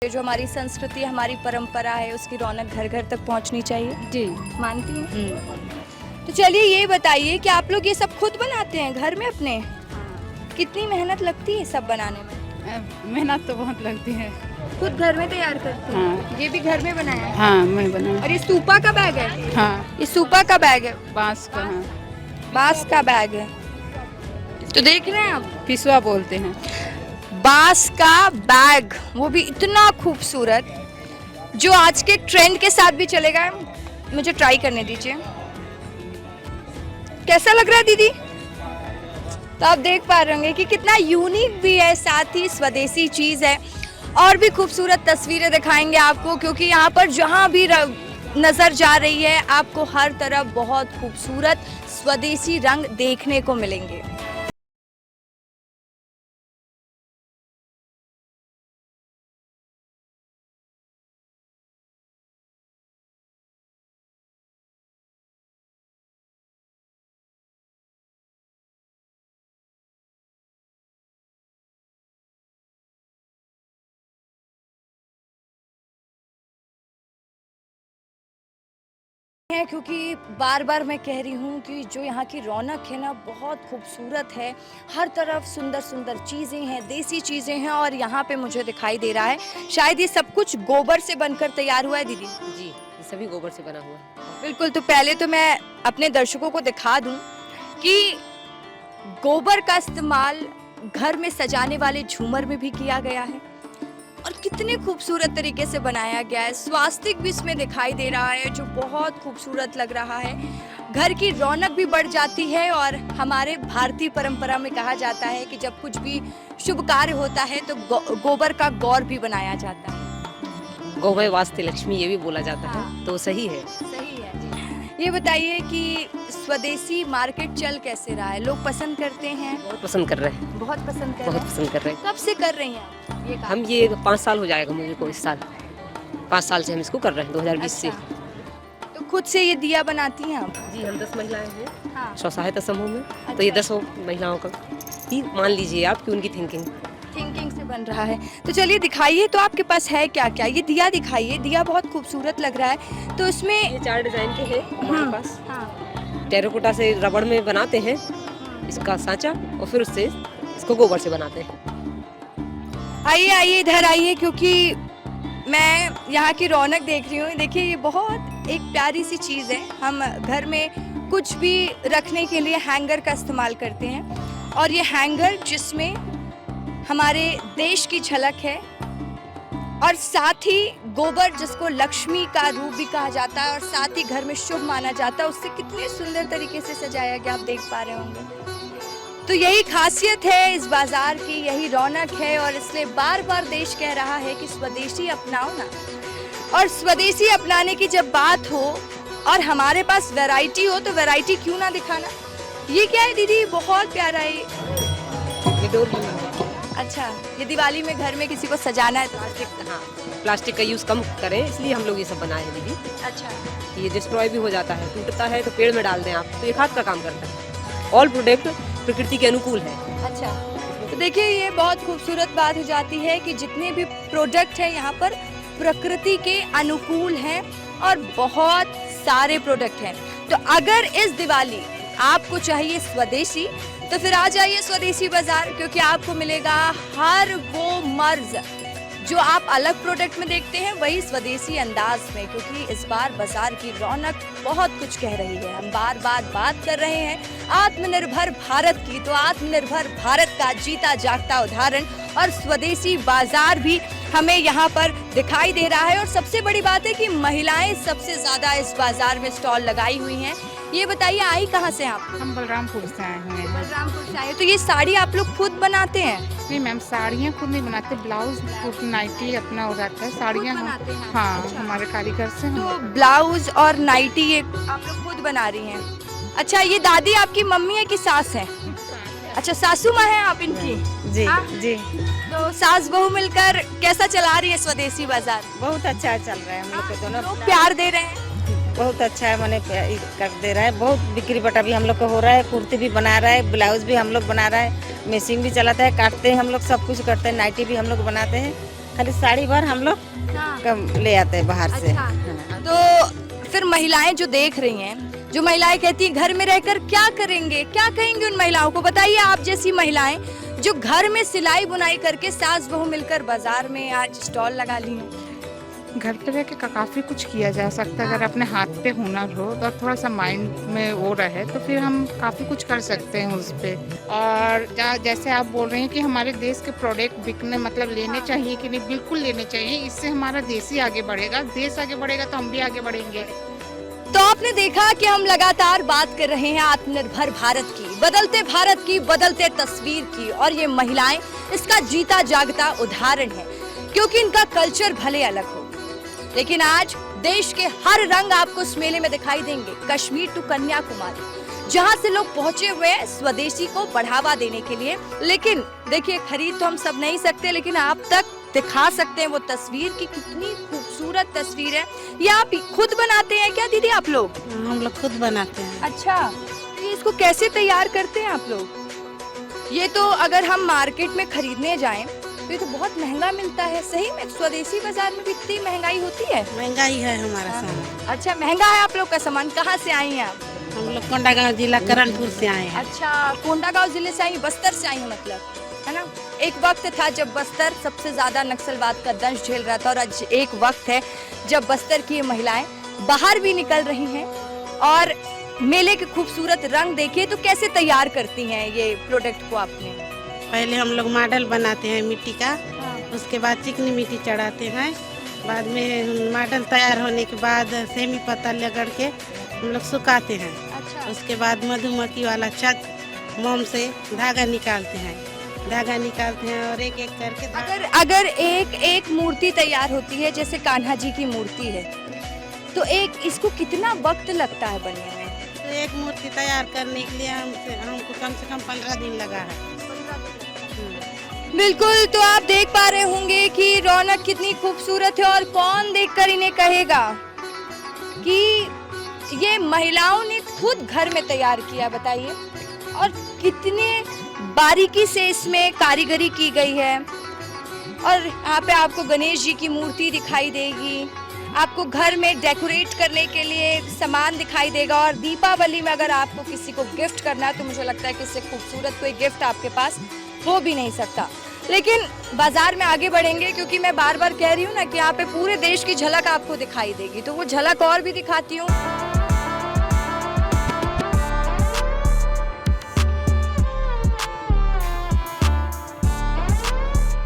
जो हमारी संस्कृति, हमारी परंपरा है, उसकी रौनक घर घर तक पहुंचनी चाहिए। जी। मानती हैं? तो चलिए ये बताइए कि आप लोग ये सब खुद बनाते हैं घर में अपने? कितनी मेहनत लगती है सब बनाने में? मेहनत तो बहुत लगती है। खुद घर में तैयार करते हैं? हाँ। ये भी घर में बनाया है? हाँ, मैं बना। और ये सूपा का बैग है? हाँ, ये सूपा का बैग है, बांस का। हाँ, बांस का बैग है। तो देख रहे हैं आप, पिसवा बोलते हैं। बांस का बैग, वो भी इतना खूबसूरत, जो आज के ट्रेंड के साथ भी चलेगा। मुझे ट्राई करने दीजिए, कैसा लग रहा है दीदी? तो आप देख पा रहे होंगे कि कितना यूनिक भी है, साथ ही स्वदेशी चीज़ है। और भी खूबसूरत तस्वीरें दिखाएंगे आपको, क्योंकि यहाँ पर जहाँ भी नज़र जा रही है आपको हर तरफ बहुत खूबसूरत स्वदेशी रंग देखने को मिलेंगे। है क्योंकि बार बार मैं कह रही हूँ कि जो यहाँ की रौनक है ना, बहुत खूबसूरत है। हर तरफ सुंदर सुंदर चीज़ें हैं, देसी चीज़ें हैं। और यहाँ पे मुझे दिखाई दे रहा है शायद ये सब कुछ गोबर से बनकर तैयार हुआ है दीदी। जी, ये सभी गोबर से बना हुआ है। बिल्कुल। तो पहले तो मैं अपने दर्शकों को दिखा दूँ कि गोबर का इस्तेमाल घर में सजाने वाले झूमर में भी किया गया है, और कितने खूबसूरत तरीके से बनाया गया है। स्वास्तिक भी इसमें दिखाई दे रहा है, जो बहुत खूबसूरत लग रहा है। घर की रौनक भी बढ़ जाती है। और हमारे भारतीय परंपरा में कहा जाता है कि जब कुछ भी शुभ कार्य होता है तो गोबर का गौर भी बनाया जाता है। गौवय वास्ते लक्ष्मी, ये भी बोला जाता है, तो सही है। सही है। ये बताइए कि स्वदेशी मार्केट चल कैसे रहा है? लोग पसंद करते हैं? बहुत पसंद कर रहे हैं। बहुत पसंद कर बहुत रहे हैं। पसंद कर रहे हैं। कब से कर रही हैं ये काम? हम ये 5 साल हो जाएगा मुझे को, इस साल 5 साल से हम इसको कर रहे हैं, 2020 से। अच्छा। तो खुद से ये दिया बनाती हैं आप? जी, हम 10 महिलाएं हैं। हाँ। स्वसहायता समूह में। तो ये 10 महिलाओं का ही मान लीजिए आप कि उनकी थिंकिंग से बन रहा है। तो चलिए दिखाइए, तो आपके पास है क्या क्या? ये दिया दिखाइए, दिया बहुत खूबसूरत लग रहा है। तो इसमें ये 4 डिजाइन के हैं हमारे पास। हाँ। टेराकोटा से रबड़ में बनाते हैं इसका सांचा, और फिर उससे इसको गोबर से बनाते हैं। आइए आइए, इधर आइए, क्योंकि मैं यहाँ की रौनक देख रही हूँ। देखिए, ये बहुत एक प्यारी सी चीज़ है। हम घर में कुछ भी रखने के लिए हैंगर का इस्तेमाल करते हैं, और ये हैंगर जिसमें हमारे देश की झलक है, और साथ ही गोबर जिसको लक्ष्मी का रूप भी कहा जाता है, और साथ ही घर में शुभ माना जाता है, उससे कितने सुंदर तरीके से सजाया गया, आप देख पा रहे होंगे। तो यही खासियत है इस बाजार की, यही रौनक है। और इसलिए बार बार देश कह रहा है कि स्वदेशी अपनाओ ना। और स्वदेशी अपनाने की जब बात हो और हमारे पास वैरायटी हो, तो वैरायटी क्यों ना दिखाना। ये क्या है दीदी? बहुत प्यारा है। ये डोर अच्छा, ये दिवाली में घर में किसी को सजाना है तो? हाँ, प्लास्टिक का यूज़ कम करें, इसलिए हम लोग ये सब बनाए हैं दीदी। अच्छा। ये डिस्ट्रॉय भी हो जाता है, टूटता है तो पेड़ में डाल दें आप, तो ये खाद का काम करता है। ऑल प्रोडक्ट प्रकृति के अनुकूल है। अच्छा, तो देखिए, ये बहुत खूबसूरत बात हो जाती है कि जितने भी प्रोडक्ट हैं यहाँ पर प्रकृति के अनुकूल हैं, और बहुत सारे प्रोडक्ट हैं। तो अगर इस दिवाली आपको चाहिए स्वदेशी, तो फिर आ जाइए स्वदेशी बाजार, क्योंकि आपको मिलेगा हर वो मर्ज जो आप अलग प्रोडक्ट में देखते हैं, वही स्वदेशी अंदाज में। क्योंकि इस बार बाजार की रौनक बहुत कुछ कह रही है। हम बार बार बात कर रहे हैं आत्मनिर्भर भारत की, तो आत्मनिर्भर भारत का जीता जागता उदाहरण और स्वदेशी बाजार भी हमें यहाँ पर दिखाई दे रहा है। और सबसे बड़ी बात है कि महिलाएं सबसे ज्यादा इस बाजार में स्टॉल लगाई हुई हैं। ये बताइए, आई कहाँ से आप? हम बलरामपुर से आए हुए हैं। बलरामपुर से आए। तो ये साड़ी आप लोग खुद बनाते हैं? नहीं मैम, साड़ियाँ खुद नहीं बनाते, ब्लाउज खुद नाइटी अपना हो जाता है। साड़ियाँ खुद बनाते हैं? हाँ, अच्छा। हमारे कारीगर से हम तो ब्लाउज और नाइटी ये आप लोग खुद बना रही हैं? अच्छा, ये दादी आपकी मम्मी है कि सास है? अच्छा, सासू माँ है आप इनकी? जी हाँ? जी, तो सास बहू मिलकर कैसा चला रही है स्वदेशी बाजार? बहुत अच्छा चल रहा है। हम लोग को दोनों लोग प्यार दे रहे हैं? बहुत अच्छा है, मैंने कर दे रहा है। बहुत बिक्री बटा भी हम लोग को हो रहा है। कुर्ती भी बना रहा है, ब्लाउज भी हम लोग बना रहा है, मशीन भी चलाता है, काटते हैं हम लोग, सब कुछ करते हैं। नाइटी भी हम लोग बनाते हैं। खाली साड़ी भर हम लोग कम ले आते हैं बाहर से। अच्छा। हाँ। तो फिर महिलाएं जो देख रही हैं, जो महिलाएं कहती हैं घर में रहकर क्या करेंगे, क्या कहेंगे उन महिलाओं को? बताइए, आप जैसी महिलाएं जो घर में सिलाई बुनाई करके सास बहू मिलकर बाजार में आज स्टॉल लगा ली हैं। घर पे रह के काफ़ी कुछ किया जा सकता है। अगर अपने हाथ पे हुनर हो और थोड़ा सा माइंड में वो रहे तो फिर हम काफ़ी कुछ कर सकते हैं उस पे। और जैसे आप बोल रहे हैं कि हमारे देश के प्रोडक्ट बिकने मतलब लेने चाहिए कि नहीं, बिल्कुल लेने चाहिए। इससे हमारा देश ही आगे बढ़ेगा, देश आगे बढ़ेगा तो हम भी आगे बढ़ेंगे। तो आपने देखा कि हम लगातार बात कर रहे हैं आत्मनिर्भर भारत की, बदलते भारत की, बदलते तस्वीर की, और ये महिलाएं इसका जीता जागता उदाहरण है। क्योंकि इनका कल्चर भले अलग हो, लेकिन आज देश के हर रंग आपको इस मेले में दिखाई देंगे। कश्मीर टू कन्याकुमारी, जहां से लोग पहुंचे हुए हैं स्वदेशी को बढ़ावा देने के लिए। लेकिन देखिए, खरीद तो हम सब नहीं सकते, लेकिन आप तक दिखा सकते हैं वो तस्वीर की कितनी खूबसूरत तस्वीर है। ये आप खुद बनाते हैं क्या दीदी आप लोग? हम लोग खुद बनाते हैं। अच्छा, तो ये इसको कैसे तैयार करते हैं आप लोग? ये तो अगर हम मार्केट में खरीदने जाएं तो ये तो बहुत महंगा मिलता है। सही में स्वदेशी बाजार में भी इतनी महंगाई होती है? महंगाई है हमारा सामान। अच्छा, महंगा है आप लोग का सामान। कहाँ से आई हैं आप? हम लोग कोंडागांव जिला करणपुर से आए हैं। अच्छा, कोंडागांव जिले से आई, बस्तर से आई हूँ मतलब, है ना। एक वक्त था जब बस्तर सबसे ज्यादा नक्सलवाद का दंश झेल रहा था, और आज एक वक्त है जब बस्तर की ये महिलाएं बाहर भी निकल रही हैं। और मेले के खूबसूरत रंग देखिए, तो कैसे तैयार करती हैं ये प्रोडक्ट को आपने? पहले हम लोग मॉडल बनाते हैं मिट्टी का, उसके बाद चिकनी मिट्टी चढ़ाते हैं। बाद में मॉडल तैयार होने के बाद सेमी पत्ता लगड़ के हम लोग सुखाते हैं। अच्छा। उसके बाद मधुमक्खी वाला छत मोम से धागा निकालते हैं। धागा निकालते हैं और एक एक करके अगर एक एक मूर्ति तैयार होती है, जैसे कान्हा जी की मूर्ति है, तो एक इसको कितना वक्त लगता है बनने में? तो एक मूर्ति तैयार करने के लिए हमको कम से कम 15 दिन लगा है। बिल्कुल, तो आप देख पा रहे होंगे कि रौनक कितनी खूबसूरत है, और कौन देखकर इन्हें कहेगा कि ये महिलाओं ने खुद घर में तैयार किया, बताइए। और कितने बारीकी से इसमें कारीगरी की गई है। और यहाँ पे आपको गणेश जी की मूर्ति दिखाई देगी, आपको घर में डेकोरेट करने के लिए सामान दिखाई देगा। और दीपावली में अगर आपको किसी को गिफ्ट करना है तो मुझे लगता है कि इससे खूबसूरत कोई गिफ्ट आपके पास हो भी नहीं सकता। लेकिन बाजार में आगे बढ़ेंगे, क्योंकि मैं बार बार कह रही हूँ ना कि यहाँ पे पूरे देश की झलक आपको दिखाई देगी, तो वो झलक और भी दिखाती हूँ।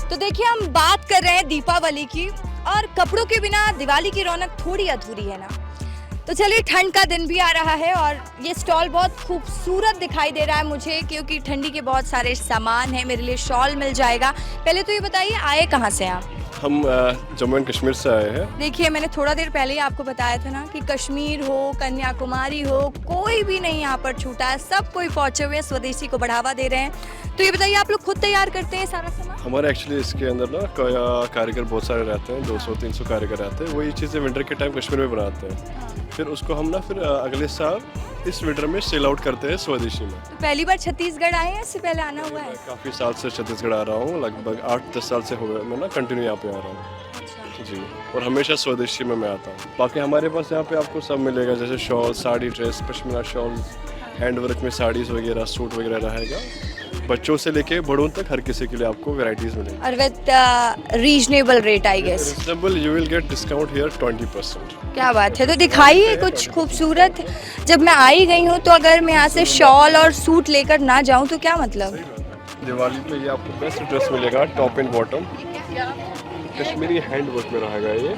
तो देखिए, हम बात कर रहे हैं दीपावली की, और कपड़ों के बिना दिवाली की रौनक थोड़ी अधूरी है ना। तो चलिए, ठंड का दिन भी आ रहा है और ये स्टॉल बहुत खूबसूरत दिखाई दे रहा है मुझे, क्योंकि ठंडी के बहुत सारे सामान हैं। मेरे लिए शॉल मिल जाएगा। पहले तो ये बताइए, आए कहाँ से आप? हम जम्मू एंड कश्मीर से आए हैं। देखिए, मैंने थोड़ा देर पहले ही आपको बताया था ना कि कश्मीर हो, कन्याकुमारी हो, कोई भी नहीं यहाँ पर छूटा है। सब कोई पहुँचे हुए हैं, स्वदेशी को बढ़ावा दे रहे हैं। तो ये बताइए, आप लोग खुद तैयार करते हैं सारा सामान? हमारे एक्चुअली इसके अंदर ना कारीगर बहुत सारे रहते हैं, 200-300 कारीगर रहते हैं। वही चीज़ें विंटर के टाइम कश्मीर में बनाते हैं। फिर उसको हम ना फिर अगले साल इस विंटर में सेल आउट करते हैं स्वदेशी में। तो पहली बार छत्तीसगढ़ आए हैं, इससे पहले आना हुआ है? काफ़ी साल से छत्तीसगढ़ आ रहा हूँ, लगभग 8-10 साल से हो गए मैं ना कंटिन्यू यहाँ पे आ रहा हूँ जी। और हमेशा स्वदेशी में मैं आता हूँ। बाकी हमारे पास यहाँ पे आपको सब मिलेगा, जैसे shawl, sari, dress, pashmina shawl, hand work में साड़ीज़ वगैरह, सूट वगैरह रहेगा। बच्चों से लेके बड़ों तक हर किसी के लिए आपको वैरायटीज मिलेंगी। और with reasonable rate, I guess. Reasonable, you will get discount here 20%। क्या बात है। तो दिखाइए कुछ खूबसूरत। जब मैं आई गई हूँ तो अगर मैं यहाँ से शॉल और सूट लेकर ना जाऊँ तो क्या मतलब? दिवाली पे ये आपको बेस्ट ड्रेस मिलेगा, top and bottom, Kashmiri hand work में रहेगा ये।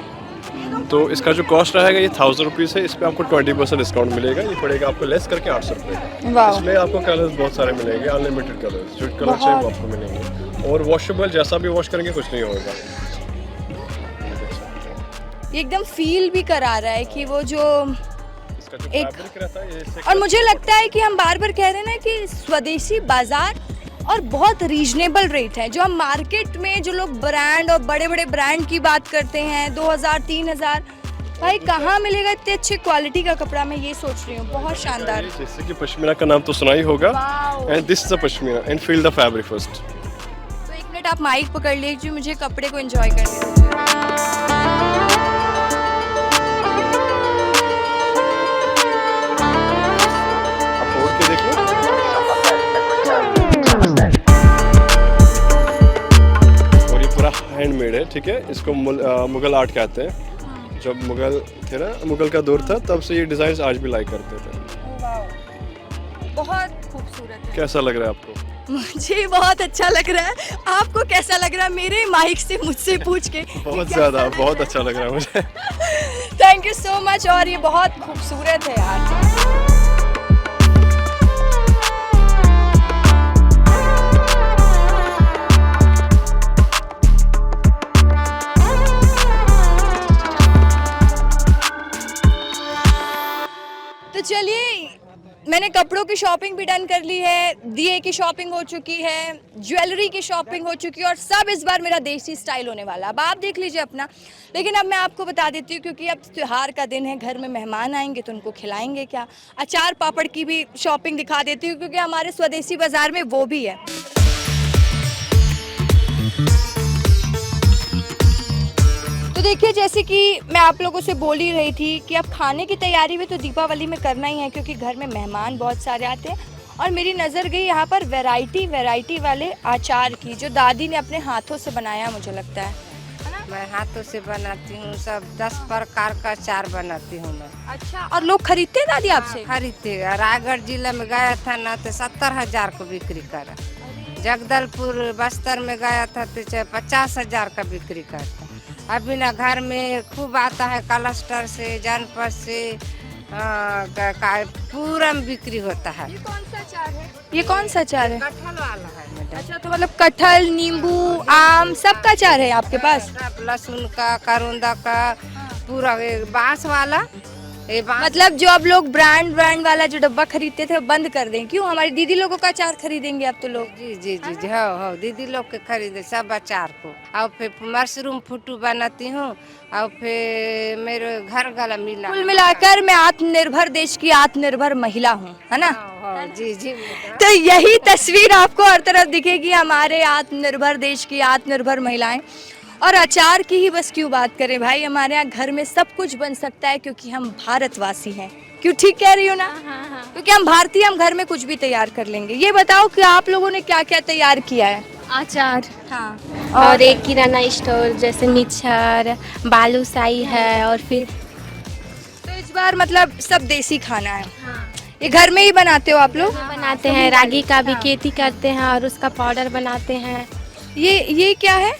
तो इसका जो कॉस्ट रहेगा ये 1000 रुपीज़ है। इस पर आपको 20% डिस्काउंट मिलेगा। ये पड़ेगा आपको लेस करके 800 रुपये। इसमें आपको कलर्स बहुत सारे मिलेंगे, अनलिमिटेड कलर्स, जो कलर चाहिए वो आपको मिलेंगे। और वॉशेबल, जैसा भी वॉश करेंगे कुछ नहीं होगा। एकदम फील भी करा रहा है कि वो जो इसका जो फैब्रिक रहता है ये। और मुझे लगता है कि हम बार बार कह रहे हैं ना कि स्वदेशी बाजार और बहुत रीजनेबल रेट है। जो हम मार्केट में जो लोग ब्रांड और बड़े बड़े ब्रांड की बात करते हैं 2000-3000, भाई कहाँ मिलेगा इतने अच्छे क्वालिटी का कपड़ा? मैं ये सोच रही हूँ, बहुत शानदार। जैसे कि पश्मीना का नाम तो सुना ही होगा। And this is the pashmina and feel the fabric first. तो एक मिनट आप माइक पकड़ लीजिए, मुझे कपड़े को एंजॉय करने दीजिए। आप ओढ़ के देखो। और ये पूरा हैंडमेड है, ठीक है। इसको मुगल आर्ट कहते हैं। जब मुगल थे ना, मुगल का दौर था, तब से ये डिजाइन आज भी लाइक करते थे। बहुत खूबसूरत है। कैसा लग रहा है आपको? मुझे बहुत अच्छा लग रहा है। आपको कैसा लग रहा है मेरे माइक से मुझसे पूछ के? बहुत ज़्यादा, बहुत अच्छा लग रहा है मुझे। Thank you so much. और ये बहुत खूबसूरत है यार। तो चलिए, मैंने कपड़ों की शॉपिंग भी डन कर ली है, दिए की शॉपिंग हो चुकी है, ज्वेलरी की शॉपिंग हो चुकी है, और सब इस बार मेरा देसी स्टाइल होने वाला है। अब आप देख लीजिए अपना। लेकिन अब मैं आपको बता देती हूँ, क्योंकि अब त्योहार का दिन है, घर में मेहमान आएंगे तो उनको खिलाएंगे क्या। अचार पापड़ की भी शॉपिंग दिखा देती हूँ, क्योंकि हमारे स्वदेशी बाजार में वो भी है। तो देखिए, जैसे कि मैं आप लोगों से बोल ही रही थी कि अब खाने की तैयारी भी तो दीपावली में करना ही है, क्योंकि घर में मेहमान बहुत सारे आते हैं। और मेरी नज़र गई यहाँ पर वैरायटी वाले अचार की, जो दादी ने अपने हाथों से बनाया, मुझे लगता है ना? मैं हाथों से बनाती हूँ, सब 10 प्रकार का अचार बनाती हूँ मैं। अच्छा, और लोग खरीदते हैं दादी आपसे? खरीदते। रायगढ़ जिला में गया था ना तो 70,000 को बिक्री करा। जगदलपुर बस्तर में गया था तो 50,000 का बिक्री करता। अभी ना घर में खूब आता है, क्लस्टर से, जनपद से, पूरा में बिक्री होता है। ये कौन सा अचार है? ये कौन सा अचार है? कटहल वाला है मैडम। अच्छा, तो मतलब कटहल, नींबू, आम सब का अचार है आपके पास? सब, लहसुन का, करोंदा का, पूरा बांस वाला। ये बांस मतलब जो अब लोग ब्रांड वाला जो डब्बा खरीदते थे वो बंद कर दें, क्यों? हमारी दीदी लोगों का अचार खरीदेंगे अब तो लोग। जी जी जी जी, हो दीदी लोग के खरीदे सब अचार को। और फिर मशरूम फुटू बनाती हूँ, और फिर मेरे घर गला मिला। कुल मिलाकर मैं आत्मनिर्भर देश की आत्मनिर्भर महिला हूँ, है ना? हो जी जी। तो यही तस्वीर आपको हर तरफ दिखेगी, हमारे आत्मनिर्भर देश की आत्मनिर्भर महिलाएं। और अचार की ही बस क्यों बात करें भाई, हमारे यहाँ घर में सब कुछ बन सकता है, क्योंकि हम भारतवासी हैं। क्यों ठीक कह रही हो ना? क्योंकि हम भारतीय, हम घर में कुछ भी तैयार कर लेंगे। ये बताओ कि आप लोगों ने क्या क्या तैयार किया है? अचार हाँ, और एक किराना स्टोर जैसे मिक्सचर, बालूशाही है, और फिर तो इस बार मतलब सब देसी खाना है। ये घर में ही बनाते हो आप लोग? बनाते हैं। रागी का भी खेती करते हैं और उसका पाउडर बनाते हैं। ये क्या है?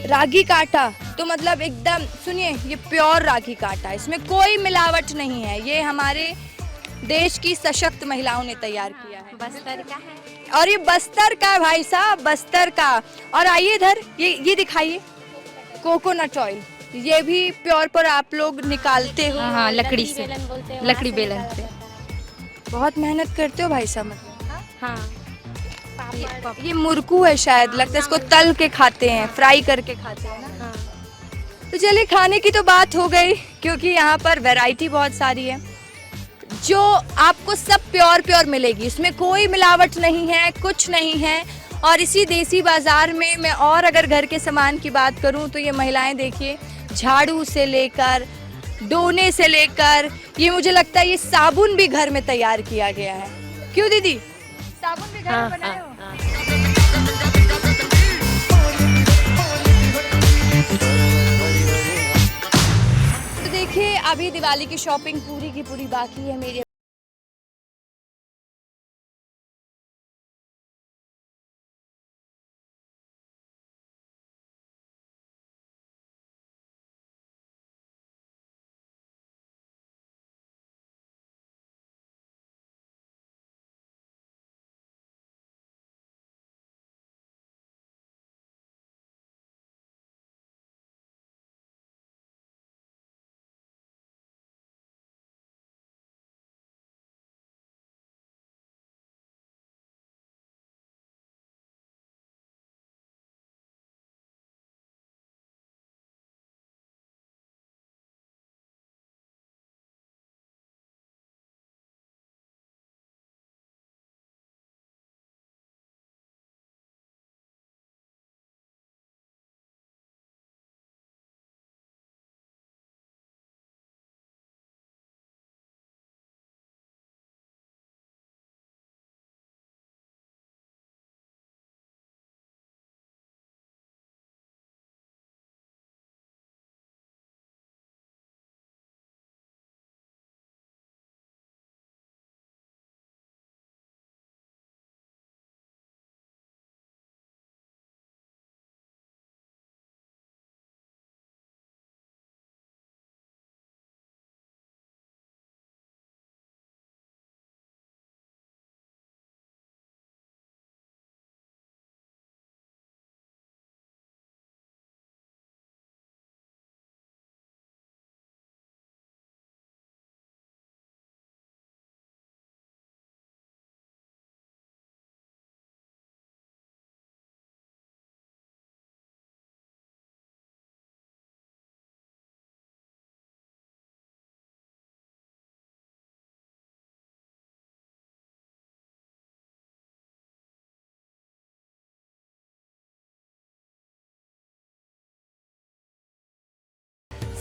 रागी का आटा। तो मतलब एकदम, सुनिए, ये प्योर रागी का आटा है, इसमें कोई मिलावट नहीं है। ये हमारे देश की सशक्त महिलाओं ने तैयार किया है। बस्तर का है। और ये बस्तर का है भाई साहब, बस्तर का। और आइए इधर, ये दिखाइए, कोकोनट ऑयल। ये भी प्योर पर आप लोग निकालते हो? हाँ, लकड़ी से, लकड़ी बेलन से। बहुत मेहनत करते हो भाई साहब। मतलब हाँ, ये मुरकू है शायद, लगता है इसको तल के खाते हैं, फ्राई करके खाते हैं ना? हाँ। तो चलिए, खाने की तो बात हो गई, क्योंकि यहाँ पर वैरायटी बहुत सारी है, जो आपको सब प्योर मिलेगी, इसमें कोई मिलावट नहीं है, कुछ नहीं है। और इसी देसी बाजार में मैं और अगर घर के सामान की बात करूँ तो ये महिलाएं देखिए, झाड़ू से लेकर, डोने से लेकर, ये मुझे लगता है ये साबुन भी घर में तैयार किया गया है। क्यों दीदी, साबुन भी घर में बनाए हो? तो देखिए, अभी दिवाली की शॉपिंग पूरी की पूरी बाकी है मेरी।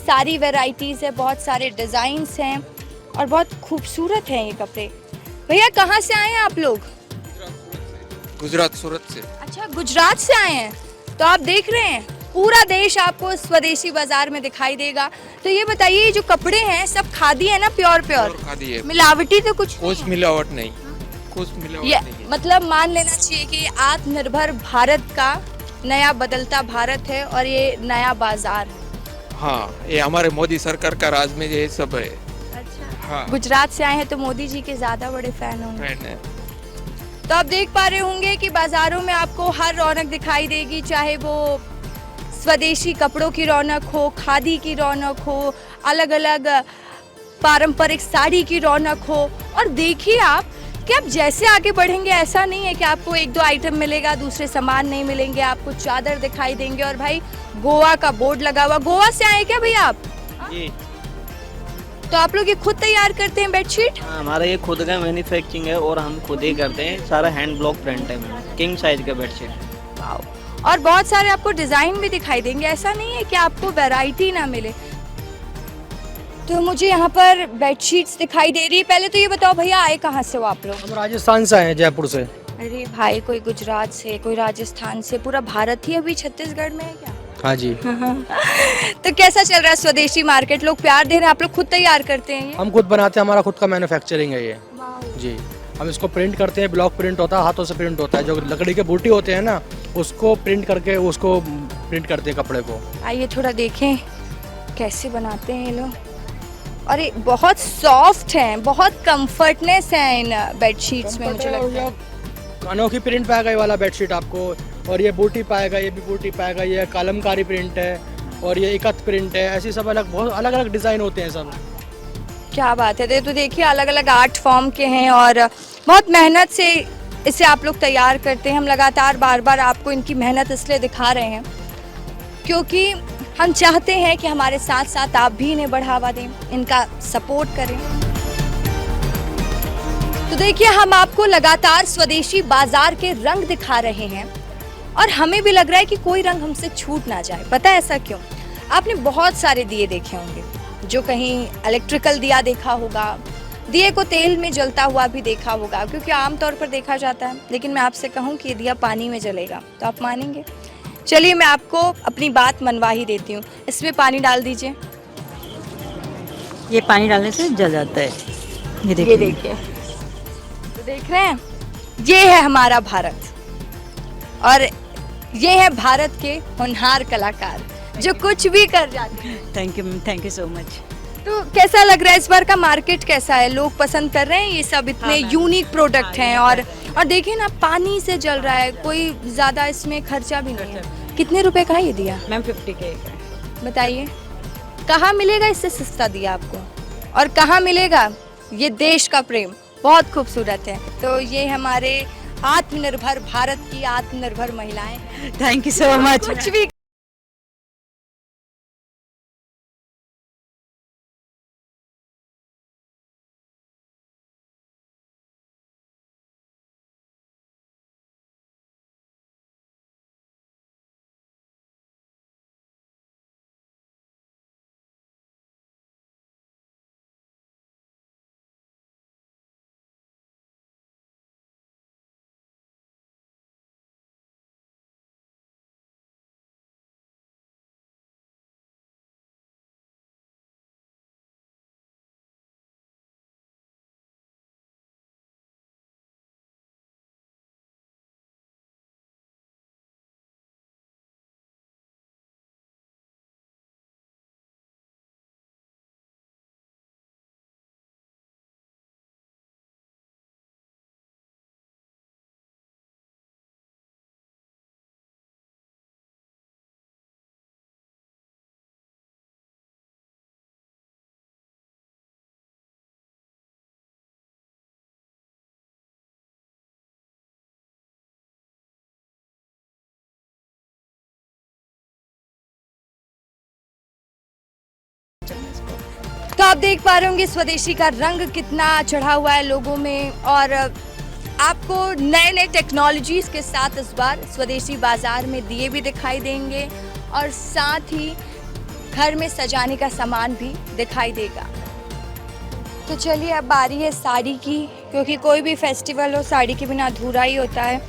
सारी वैरायटीज़ है, बहुत सारे डिज़ाइंस हैं और बहुत खूबसूरत हैं ये कपड़े। भैया कहाँ से आए हैं आप लोग? गुजरात, सूरत से। अच्छा, गुजरात से आए हैं। तो आप देख रहे हैं पूरा देश आपको स्वदेशी बाजार में दिखाई देगा। तो ये बताइए, ये जो कपड़े हैं सब खादी है ना? प्योर और खादी है, मिलावटी तो कुछ कुछ मिलावट नहीं, कुछ मिलावट ये नहीं है। मतलब मान लेना चाहिए कि आत्मनिर्भर भारत का नया बदलता भारत है और ये नया बाजार है। हाँ, ये हमारे मोदी सरकार का राज में ये सब है। अच्छा, हाँ, गुजरात से आए हैं तो मोदी जी के ज्यादा बड़े फैन होंगे। फैन है। तो आप देख पा रहे होंगे कि बाजारों में आपको हर रौनक दिखाई देगी, चाहे वो स्वदेशी कपड़ों की रौनक हो, खादी की रौनक हो, अलग अलग पारंपरिक साड़ी की रौनक हो। और देखिए आप कि आप जैसे आगे बढ़ेंगे ऐसा नहीं है कि आपको एक दो आइटम मिलेगा, दूसरे सामान नहीं मिलेंगे। आपको चादर दिखाई देंगे और भाई गोवा का बोर्ड लगा हुआ। गोवा से आए क्या भैया आप? जी तो आप लोग ये खुद तैयार करते हैं बेडशीट? हाँ, हमारा ये खुद का मैन्युफैक्चरिंग है और हम खुद ही करते हैं। सारा हैंड ब्लॉक प्रिंट है, किंग साइज का बेडशीट। और बहुत सारे आपको डिजाइन भी दिखाई देंगे, ऐसा नहीं है कि आपको वैरायटी ना मिले। तो मुझे यहाँ पर बेडशीट्स दिखाई दे रही है। पहले तो ये बताओ भैया, आए कहाँ से हो आप लोग? हम राजस्थान से आए हैं, जयपुर से। अरे भाई, कोई गुजरात से, कोई राजस्थान से, पूरा भारत ही अभी छत्तीसगढ़ में है क्या? हाँ जी। तो कैसा चल रहा है स्वदेशी मार्केट? लोग प्यार दे रहे हैं? आप लोग खुद तैयार करते हैं ये? हम खुद बनाते हैं, हमारा खुद का मैन्युफैक्चरिंग है ये जी। हम इसको प्रिंट करते हैं, ब्लॉक प्रिंट होता है, हाथों से प्रिंट होता है। जो लकड़ी के बूटी होते हैं ना, उसको प्रिंट करके उसको प्रिंट करते हैं कपड़े को। आइए थोड़ा देखें कैसे बनाते हैं ये लोग। और ये बहुत सॉफ्ट हैं, बहुत कंफर्टनेस है इन बेडशीट्स में, मुझे लगता है। अनोखी प्रिंट पाएगा ये वाला बेडशीट आपको, और ये बूटी पाएगा, ये भी बूटी पाएगा। ये कलमकारी प्रिंट है और ये इकत प्रिंट है। ऐसी सब अलग बहुत अलग अलग डिज़ाइन होते हैं सब। क्या बात है। तो देखिए अलग अलग आर्ट फॉर्म के हैं और बहुत मेहनत से इसे आप लोग तैयार करते हैं। हम लगातार बार बार आपको इनकी मेहनत इसलिए दिखा रहे हैं क्योंकि हम चाहते हैं कि हमारे साथ साथ आप भी इन्हें बढ़ावा दें, इनका सपोर्ट करें। तो देखिए हम आपको लगातार स्वदेशी बाजार के रंग दिखा रहे हैं और हमें भी लग रहा है कि कोई रंग हमसे छूट ना जाए। पता है ऐसा क्यों? आपने बहुत सारे दिए देखे होंगे, जो कहीं इलेक्ट्रिकल दिया देखा होगा, दिए को तेल में जलता हुआ भी देखा होगा, क्योंकि आमतौर पर देखा जाता है। लेकिन मैं आपसे कहूँ कि ये दिया पानी में जलेगा तो आप मानेंगे? चलिए मैं आपको अपनी बात मनवा ही देती हूँ। इसमें पानी डाल दीजिए। ये पानी डालने से जल जाता है। ये देखिए, तो देख रहे हैं, ये है हमारा भारत और ये है भारत के होनहार कलाकार जो कुछ भी कर जाते हैं। Thank you so much. तो कैसा लग रहा है इस बार का मार्केट? कैसा है? लोग पसंद कर रहे हैं ये सब? इतने यूनिक प्रोडक्ट हैं और देखिए ना, पानी से जल रहा है, कोई ज़्यादा इसमें खर्चा भी नहीं है। कितने रुपए का ये दिया? मैम 50 के। बताइए कहाँ मिलेगा इससे सस्ता दिया आपको, और कहाँ मिलेगा ये देश का प्रेम? बहुत खूबसूरत है। तो ये हमारे आत्मनिर्भर भारत की आत्मनिर्भर महिलाएं। Thank you so much. कुछ भी तो आप देख पा रहे होंगे स्वदेशी का रंग कितना चढ़ा हुआ है लोगों में, और आपको नए नए टेक्नोलॉजीज के साथ इस बार स्वदेशी बाजार में दिए भी दिखाई देंगे और साथ ही घर में सजाने का सामान भी दिखाई देगा। तो चलिए अब बारी है साड़ी की, क्योंकि कोई भी फेस्टिवल हो साड़ी के बिना अधूरा ही होता है।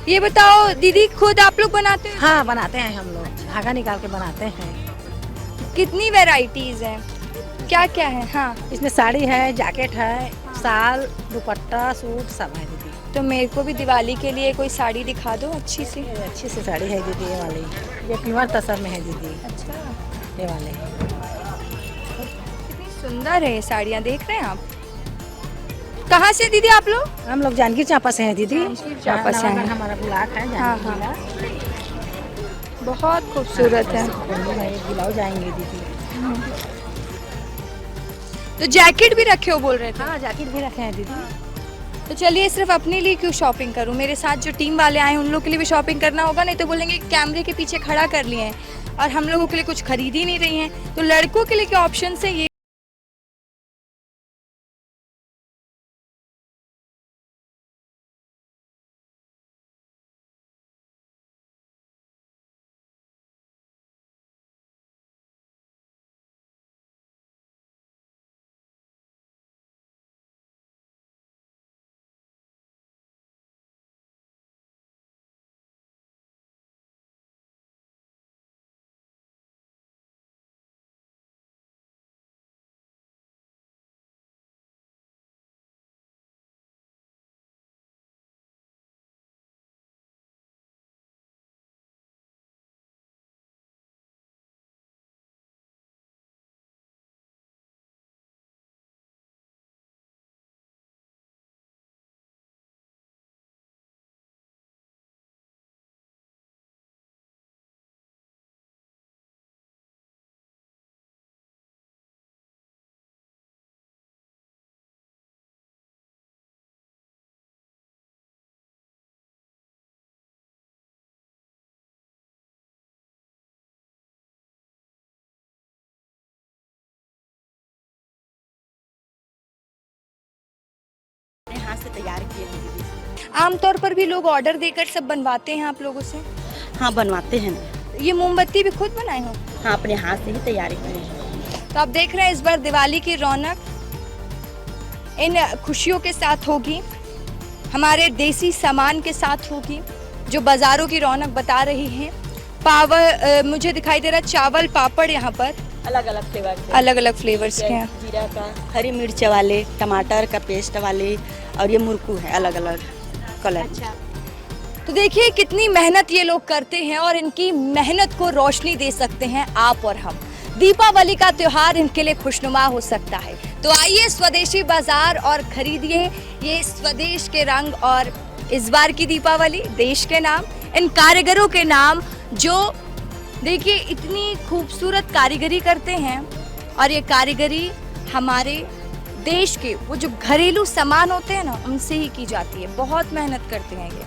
ये बताओ दीदी, खुद आप लोग बनाते हैं? हाँ बनाते हैं, हम लोग धागा निकाल के बनाते हैं। कितनी वैरायटीज हैं, क्या क्या है? हाँ, इसमें साड़ी है, जैकेट है, शाल, दुपट्टा, सूट सब है दीदी। तो मेरे को भी दिवाली के लिए कोई साड़ी दिखा दो अच्छी सी। ये अच्छी सी साड़ी है दीदी, ये वाली, ये प्योर तसर में है दीदी। अच्छा, ये वाले कितनी सुंदर है ये साड़ियाँ, देख रहे हैं आप? कहाँ से दीदी आप लोग? हम लोग जानकी चांपा से हैं दीदी। चांपा से हैं। हमारा ब्लॉक है हाँ, जानकी हाँ। जिला। बहुत खूबसूरत है। ब्लाउज जाएंगे दीदी। तो जैकेट भी रखे हो बोल रहे थे? हाँ जैकेट भी रखे हैं दीदी। तो चलिए, सिर्फ अपने लिए क्यों शॉपिंग करूं, मेरे साथ जो टीम वाले आए हैं उन लोग के लिए भी शॉपिंग करना होगा, नहीं तो बोलेंगे कैमरे के पीछे खड़ा कर लिए हैं और हम लोगों के लिए कुछ खरीद ही नहीं रही हैं। तो लड़कों के लिए क्या ऑप्शन है ये? हाथ से तैयार किए हैं दीदी। आमतौर पर भी लोग ऑर्डर देकर सब बनवाते हैं आप लोगों से? हाँ बनवाते हैं। ये मोमबत्ती भी खुद बनाए हो? हाँ अपने हाथ से ही तैयारी किए हैं। तो आप देख रहे हैं इस बार दिवाली की रौनक इन खुशियों के साथ होगी, हमारे देसी सामान के साथ होगी जो बाज़ारों की रौनक बता रही है। मुझे दिखाई दे रहा है चावल पापड़, यहाँ पर अलग अलग फ्लेवर के, अलग अलग फ्लेवर्स के हैं। जीरा का, हरी मिर्च वाले, टमाटर का पेस्ट वाले, और ये मुरकू है अलग अलग कलर। तो देखिए कितनी मेहनत ये लोग करते हैं और इनकी मेहनत को रोशनी दे सकते हैं आप और हम। दीपावली का त्योहार इनके लिए खुशनुमा हो सकता है। तो आइए स्वदेशी बाजार और खरीदिए ये स्वदेश के रंग, और इस बार की दीपावली देश के नाम, इन कारीगरों के नाम जो देखिए इतनी खूबसूरत कारीगरी करते हैं। और ये कारीगरी हमारे देश के वो जो घरेलू सामान होते हैं ना, उनसे ही की जाती है। बहुत मेहनत करते हैं ये।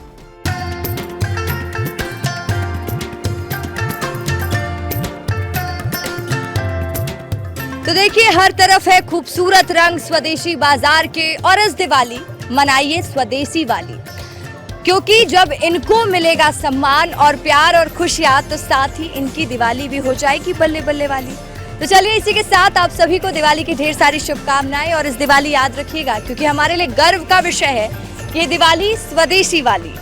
तो देखिए हर तरफ है खूबसूरत रंग स्वदेशी बाजार के, और इस दिवाली मनाइए स्वदेशी वाली, क्योंकि जब इनको मिलेगा सम्मान और प्यार और खुशियां, तो साथ ही इनकी दिवाली भी हो जाएगी बल्ले बल्ले वाली। तो चलिए इसी के साथ आप सभी को दिवाली की ढेर सारी शुभकामनाएं, और इस दिवाली याद रखिएगा क्योंकि हमारे लिए गर्व का विषय है कि दिवाली स्वदेशी वाली।